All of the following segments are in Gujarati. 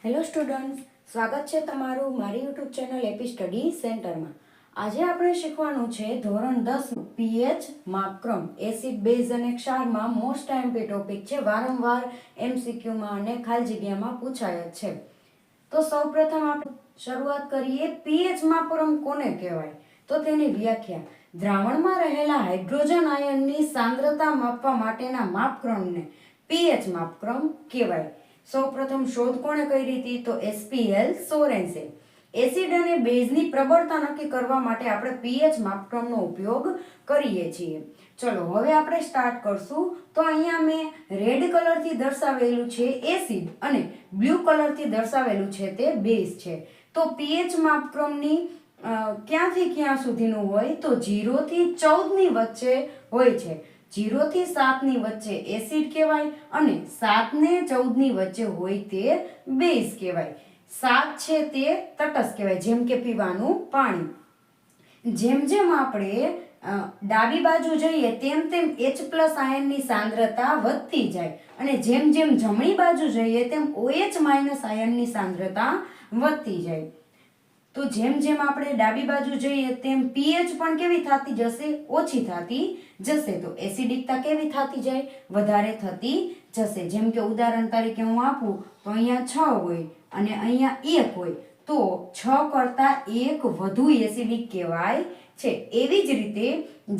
હેલો સ્ટુડન્ટ્સ, સ્વાગત છે તમારું મારી યુટ્યુબ ચેનલ એપી સ્ટડી સેન્ટરમાં. આજે આપણે શીખવાનું છે ધોરણ 10 પીએચ માપક્રમ એસિડ બેઝ અને ક્ષારમાં મોસ્ટ આઈએમપી ટોપિક છે. વારંવાર એમસીક્યુમાં અને ખાલી જગ્યામાં પૂછાય જ છે. તો સૌપ્રથમ આપણે શરૂઆત કરીએ. પીએચ માપક્રમ કોને કહેવાય? તો તેની વ્યાખ્યા: દ્રાવણમાં રહેલા હાઇડ્રોજન આયનની સાંદ્રતા માપવા માટેના માપક્રમને પીએચ માપક્રમ કહેવાય. સૌપ્રથમ શોધ કોણે કરી હતી? તો એસપીએલ સોરેન્સે. એસિડ અને બેઝની પ્રબળતા નક્કી કરવા માટે આપણે પીએચ માપક્રમનો ઉપયોગ કરીએ છીએ. ચલો હવે આપણે સ્ટાર્ટ કરશું. તો અહીંયા મેં રેડ કલરથી દર્શાવેલું છે એસિડ અને બ્લુ કલરથી દર્શાવેલું છે તે બેઝ છે. તો પીએચ માપક્રમની ક્યાંથી ક્યાં સુધીનું હોય? તો 0 થી 14 ની વચ્ચે હોય છે. 0 થી 7 ની વચ્ચે એસિડ કહેવાય અને 7 ને 14 ની વચ્ચે હોય તે બેઝ કહેવાય. 7 છે તે તટસ્થ કહેવાય, જેમ કે પીવાનું પાણી. જેમ જેમ આપણે ડાબી બાજુ જઈએ તેમ તેમ H+ આયનની સાંદ્રતા વધતી જાય અને જેમ જેમ જમણી બાજુ જઈએ તેમ OH- આયનની સાંદ્રતા વધતી જાય. તો જેમ જેમ આપણે ડાબી બાજુ જઈએ તેમ પીએચ પણ કેવી થતી જશે? ઓછી થતી જશે. તો એસિડિકતા કેવી થતી જાય? વધારે થતી જશે. જેમ કે ઉદાહરણ તરીકે હું આપું તો અહીંયા 6 હોય અને અહીંયા 1 હોય, તો 6 કરતાં 1 વધુ એસિડિક કહેવાય છે. એવી જ રીતે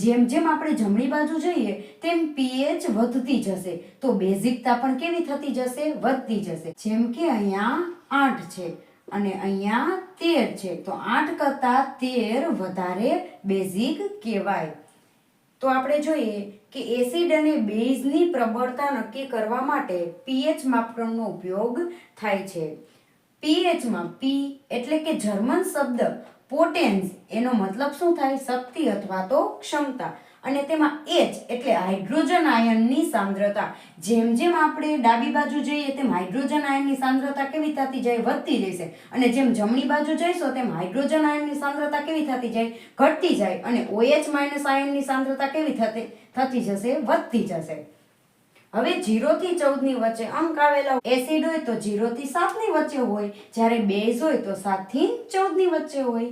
જેમ જેમ આપણે જમણી બાજુ જઈએ તેમ પીએચ વધતી જશે, તો બેઝિકતા પણ કેવી થતી જશે? વધતી જશે. જેમ કે અહીંયા 8 છે અને અહીંયા 13 છે, તો 8 કરતાં 13 વધારે બેઝિક કહેવાય. તો આપણે જોઈએ કે એસિડ અને બેઝની પ્રબળતા નક્કી કરવા માટે પીએચ માપક્રમનો ઉપયોગ થાય છે. પીએચમાં પી એટલે કે જર્મન શબ્દ પોટેન્સ, એનો મતલબ શું થાય? શક્તિ અથવા તો ક્ષમતા. અને તેમાં H એટલે હાઇડ્રોજન આયનની સાંદ્રતા. જેમ જેમ આપણે ડાબી બાજુ જઈએ તેમ હાઇડ્રોજન આયનની સાંદ્રતા કેવી થતી જાય? વધતી જશે. અને જેમ જમણી બાજુ જઈશું તેમ હાઇડ્રોજન આયનની સાંદ્રતા કેવી થતી જાય? ઘટતી જાય. અને OH- આયનની સાંદ્રતા કેવી થતી જશે? વધતી જશે. હવે 0 થી 14 ની વચ્ચે અંક આવેલા એસિડ હોય તો 0 થી 7 ની વચ્ચે હોય, જ્યારે બેઝ હોય તો 7 થી 14 ની વચ્ચે હોય.